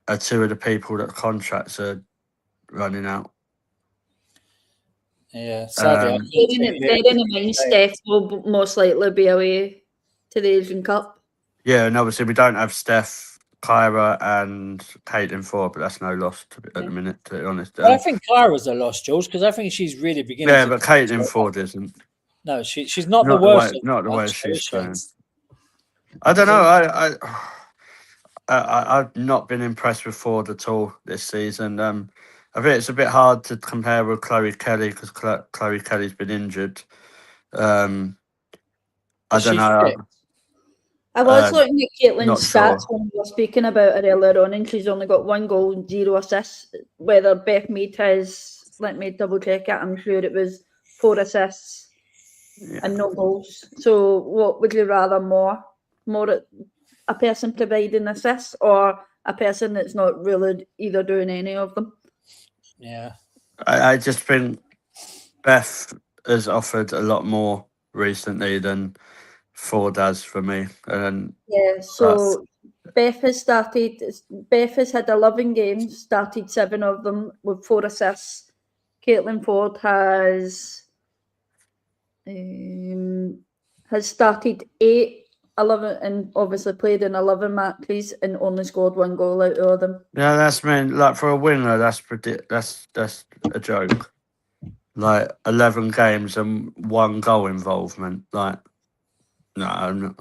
are two of the people that contracts are running out. Yeah, sadly. Bearing in mind, Steph will most likely be away to the Asian Cup. Yeah, and obviously we don't have Steph, Kyra, and Caitlin Ford, but that's no loss at the minute, to be honest. I think Kyra's a loss, George, because I think she's really beginning. Yeah, but Caitlin Ford isn't. No, she's not the worst. Not the way she's playing. I don't know. I've not been impressed with Ford at all this season. I think it's a bit hard to compare with Chloe Kelly because Chloe Kelly's been injured. I don't know. I was looking at Caitlin's stats when we were speaking about her earlier on, and she's only got 1 goal and 0 assists. Whether Beth Mead has, let me double check it, I'm sure it was 4 assists and no goals. So what would you rather more a person providing assists or a person that's not really either doing any of them? Yeah. I just think Beth has offered a lot more recently than Ford has for me. So Beth has had 11 games, started 7 of them with 4 assists. Caitlin Ford has started 8, 11, and obviously played in 11 matches and only scored 1 goal out of them. Yeah, that's like for a winner, that's a joke. Like 11 games and 1 goal involvement. Like, no, I'm not.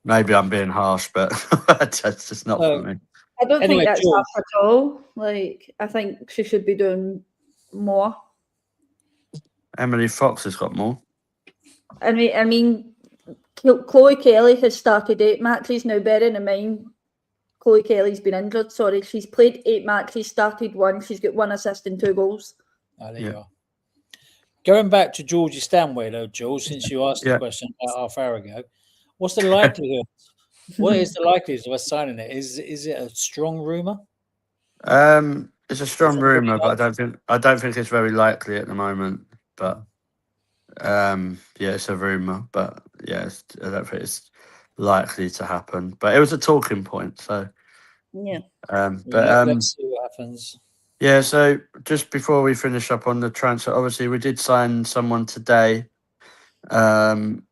Maybe I'm being harsh, but that's just not for me. I don't think that's harsh at all. Like, I think she should be doing more. Emily Fox has got more. I mean, Chloe Kelly has started 8 matches now. Bearing in mind, Chloe Kelly's been injured. Sorry, she's played 8 matches, started 1. She's got 1 assist and 2 goals. There you are. Going back to Georgie Stanway, though, George, since you asked the question about half hour ago, what's the likelihood? What is the likelihood of us signing it? Is it a strong rumor? It's a strong rumor, but I don't think it's very likely at the moment. But it's a rumor. But I don't think it's likely to happen. But it was a talking point, so let's see what happens. Yeah, so just before we finish up on the transfer, obviously we did sign someone today. I'm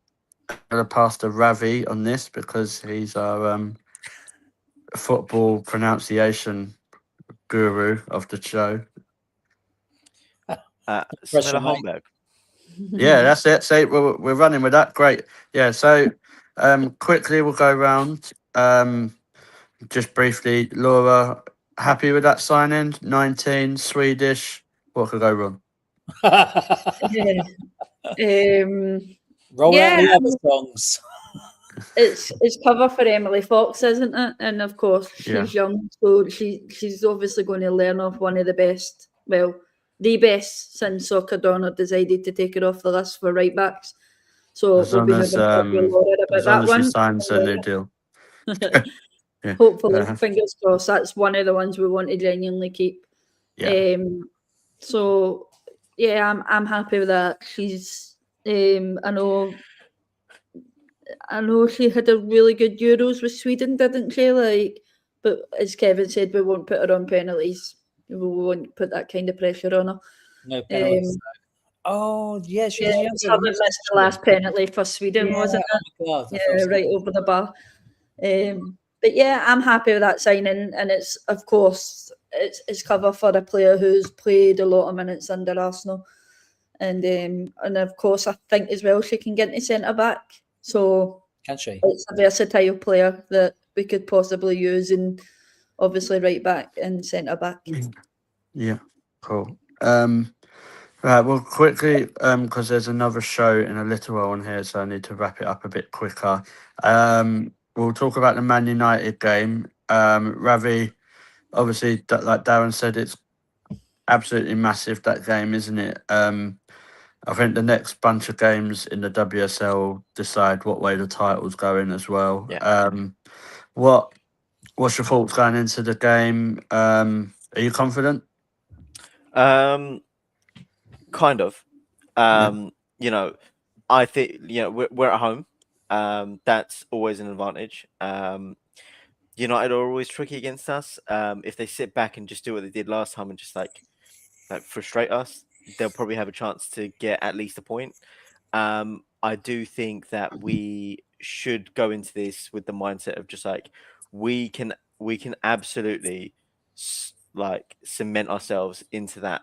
going to pass to Ravi on this because he's our football pronunciation guru of the show. Homberg. Yeah, that's it. So we're running with that. Great. Yeah, so quickly we'll go around. Just briefly, Laura, happy with that signing? 19, Swedish. What could go wrong? Roll out the other songs. It's cover for Emily Fox, isn't it? And of course, she's young, so she's obviously going to learn off one of the best. Well, the best since Soccer Donner decided to take it off the list for right backs. So we'll be having about that one. She signs a new deal. Hopefully, fingers crossed. That's one of the ones we want to genuinely keep. Yeah. I'm happy with that. She's I know she had a really good Euros with Sweden, didn't she? But as Kevin said, we won't put her on penalties. We won't put that kind of pressure on her. No penalties. She missed the last penalty for Sweden, wasn't it? Right over the bar. But I'm happy with that signing, and it's of course it's cover for a player who's played a lot of minutes under Arsenal, and of course I think as well she can get into centre back. So can she? It's a versatile player that we could possibly use, and obviously right back and centre back. Yeah, cool. Right, well, quickly, because there's another show in a little while on here, so I need to wrap it up a bit quicker. We'll talk about the Man United game. Ravi, obviously, like Darren said, it's absolutely massive, that game, isn't it? I think the next bunch of games in the WSL decide what way the title's going as well. Yeah. What's your thoughts going into the game? Are you confident? Kind of. You know, I think we're at home. That's always an advantage. United are always tricky against us. If they sit back and just do what they did last time and just like frustrate us, they'll probably have a chance to get at least a point. I do think that we should go into this with the mindset of just like we can absolutely like cement ourselves into that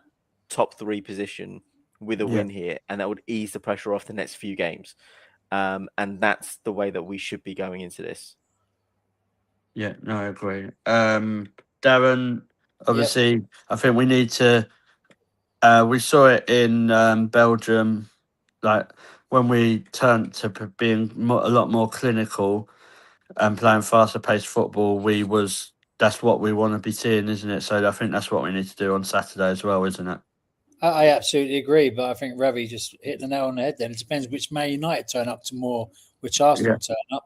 top 3 position with a win here, and that would ease the pressure off the next few games. And that's the way that we should be going into this. Yeah, no, I agree. Darren, obviously, I think we need to. We saw it in Belgium, like when we turned to being a lot more clinical and playing faster paced football. That's what we want to be seeing, isn't it? So I think that's what we need to do on Saturday as well, isn't it? I absolutely agree, but I think Ravi just hit the nail on the head then. It depends which Man United turn up to more, which Arsenal turn up.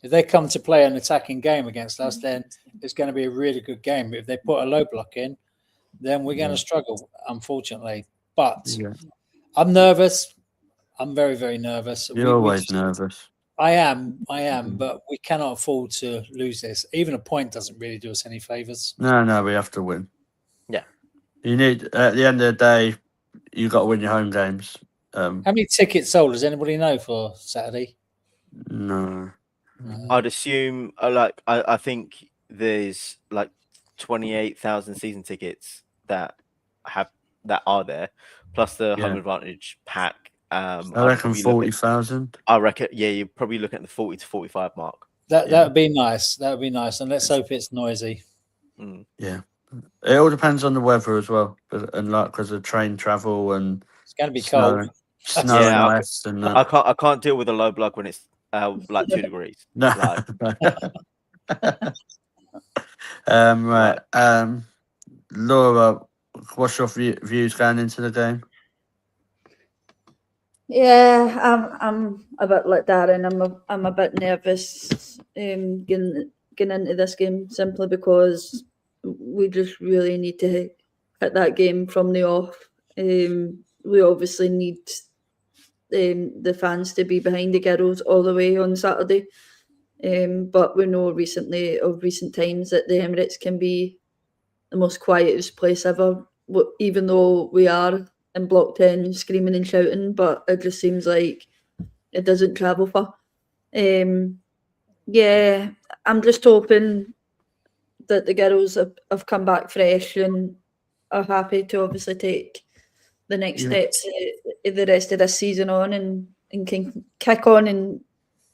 If they come to play an attacking game against us, then it's going to be a really good game. But if they put a low block in, then we're going to struggle, unfortunately. But I'm nervous. I'm very, very nervous. You're always nervous. I am, but we cannot afford to lose this. Even a point doesn't really do us any favours. No, we have to win. Yeah. You need, at the end of the day, you got to win your home games. How many tickets sold? Does anybody know for Saturday? No. I'd assume, I think there's like 28,000 season tickets that are there, plus the home advantage pack. I reckon 40,000. I reckon, you're probably looking at the 40 to 45 mark. That would be nice. That would be nice, and let's hope it's noisy. Yeah, it all depends on the weather as well, and like because of train travel and it's going to be cold, snow and ice. And I can't deal with a low block when it's like 2 degrees. No. Right. Laura, what's your views going into the game? Yeah, I'm a bit like Darren. I'm a bit nervous getting into this game simply because we just really need to hit that game from the off. We obviously need the fans to be behind the girls all the way on Saturday. But we know recent times that the Emirates can be the most quietest place ever, even though we are in Block 10 screaming and shouting, but it just seems like it doesn't travel far. Yeah, I'm just hoping that the girls have come back fresh and are happy to obviously take the next steps the rest of this season on and can kick on, and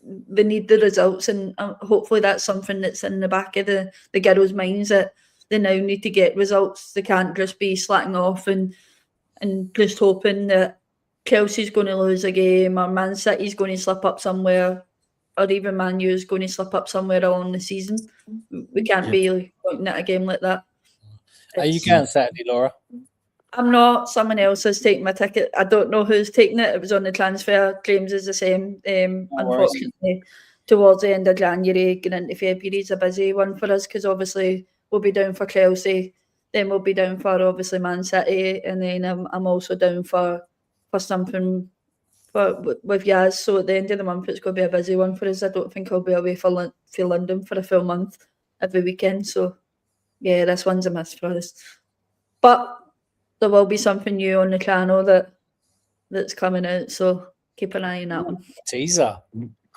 they need the results, and hopefully that's something that's in the back of the girls' minds, that they now need to get results. They can't just be slacking off and just hoping that Chelsea's going to lose a game or Man City's going to slip up somewhere or even Man U's going to slip up somewhere along the season. We can't be pointing at a game like that. Are you going Saturday, Laura? I'm not. Someone else has taken my ticket. I don't know who's taken it. It was on the transfer. Claims is the same. Unfortunately, towards the end of January, getting into February is a busy one for us because obviously we'll be down for Chelsea. Then we'll be down for obviously Man City, and then I'm also down for something with Yaz. So at the end of the month, it's going to be a busy one for us. I don't think I'll be away for London for a full month every weekend. So yeah, this one's a miss for us. But there will be something new on the channel that's coming out. So keep an eye on that one. Teaser.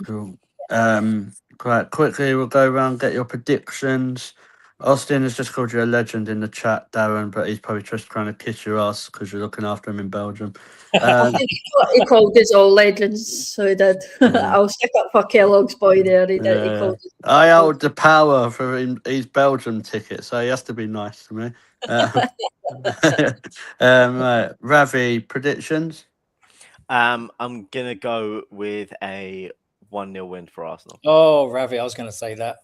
Cool. Quite quickly, we'll go around, get your predictions. Austin has just called you a legend in the chat, Darren, but he's probably just trying to kiss your ass because you're looking after him in Belgium. I think he called us all legends, so he did. Yeah. I'll stick up for Kellogg's boy there. He did. He called us. I hold the power for his Belgium ticket, so he has to be nice to me. Right, Ravi, predictions? I'm gonna go with a 1-0 win for Arsenal. Oh, Ravi, I was going to say that.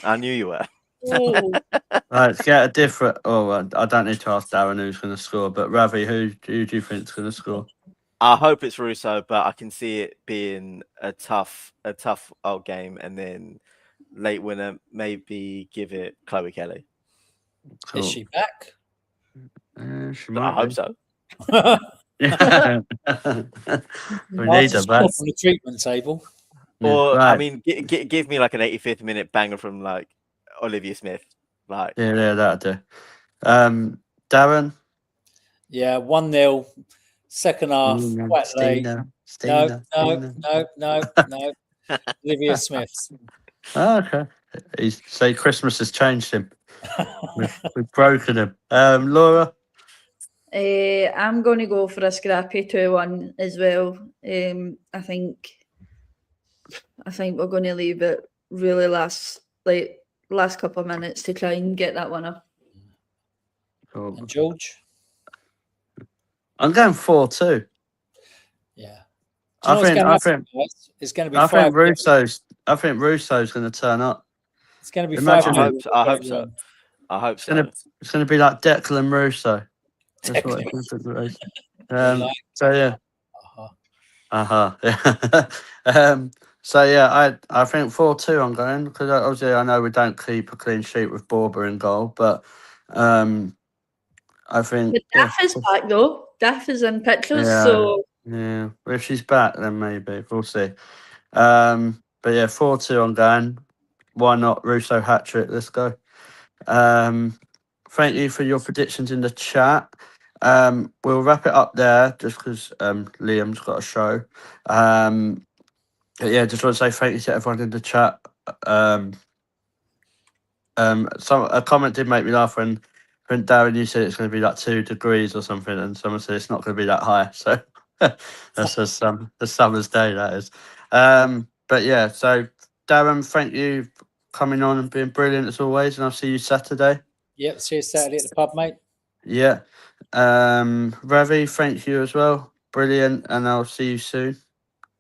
I knew you were. Right, let's get a different. Oh, I don't need to ask Darren who's going to score, but Ravi, who do you think is going to score? I hope it's Russo, but I can see it being a tough old game, and then late winner, maybe give it Chloe Kelly. Cool. Is she back? She might. I hope so. Yeah. We need her back from the treatment table. Or right. I mean, give me like an 85th minute banger from like Olivia Smith. Like yeah, that'll do. Darren. Yeah, 1-0. Second half, quite late. No. Olivia Smith. Oh, okay. He's say Christmas has changed him. We've broken him. Laura. I'm going to go for a scrappy 2-1 as well. I think we're going to leave it really last couple of minutes to try and get that winner. Cool. And George? I'm going 4-2. Yeah. I think it's going to be. I think Russo's going to turn up. It's going to be Imagine 5. I hope so. I hope so. It's going to be like Declan Russo. That's what it's going to be. So yeah. So yeah, I think 4-2 I'm going, because obviously I know we don't keep a clean sheet with Borba in goal, but I think Daff is back though. Daff is in pictures, so yeah. If she's back, then maybe we'll see. But yeah, 4-2 I'm going. Why not Russo hat trick? Let's go. Thank you for your predictions in the chat. We'll wrap it up there just because Liam's got a show. But yeah, just want to say thank you to everyone in the chat. A comment did make me laugh when Darren, you said it's going to be like 2 degrees or something, and someone said it's not going to be that high. So that's just the summer's day, that is. But yeah, so Darren, thank you for coming on and being brilliant as always, and I'll see you Saturday. Yep, see you Saturday at the pub, mate. Yeah. Ravi, thank you as well. Brilliant, and I'll see you soon.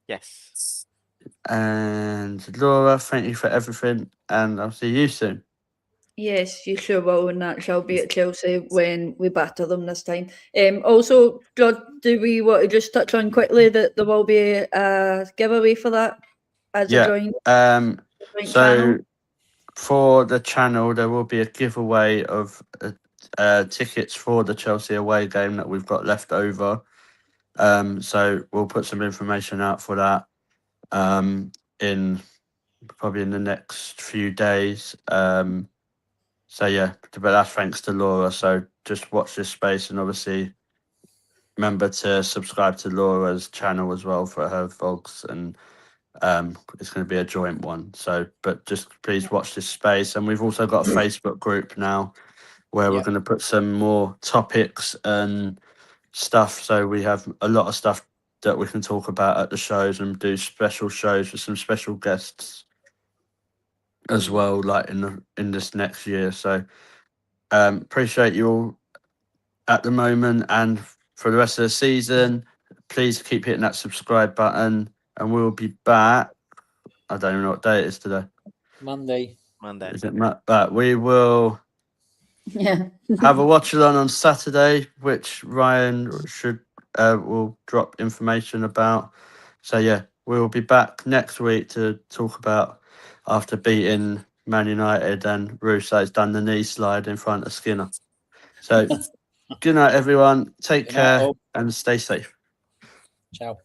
Yes. And Laura, thank you for everything, and I'll see you soon. yes, you sure will, and that shall be at Chelsea when we batter them this time. Also, do we want to just touch on quickly that there will be a giveaway for that as a joint channel? For the channel, there will be a giveaway of tickets for the Chelsea away game that we've got left over. So we'll put some information out for that probably in the next few days. So yeah, but that's thanks to Laura. So just watch this space, and obviously remember to subscribe to Laura's channel as well for her vlogs, and it's going to be a joint one. So, but just please watch this space. And we've also got a Facebook group now where we're going to put some more topics and stuff. So we have a lot of stuff that we can talk about at the shows, and do special shows with some special guests as well, like in this next year. So appreciate you all at the moment, and for the rest of the season, please keep hitting that subscribe button, and we'll be back. I don't even know what day it is today. Monday. Is it? But we will have a watch-along on Saturday, which Ryan will drop information about. So yeah, we will be back next week to talk about after beating Man United and Russo's done the knee slide in front of Skinner. So good night, everyone. Take care and stay safe. Ciao.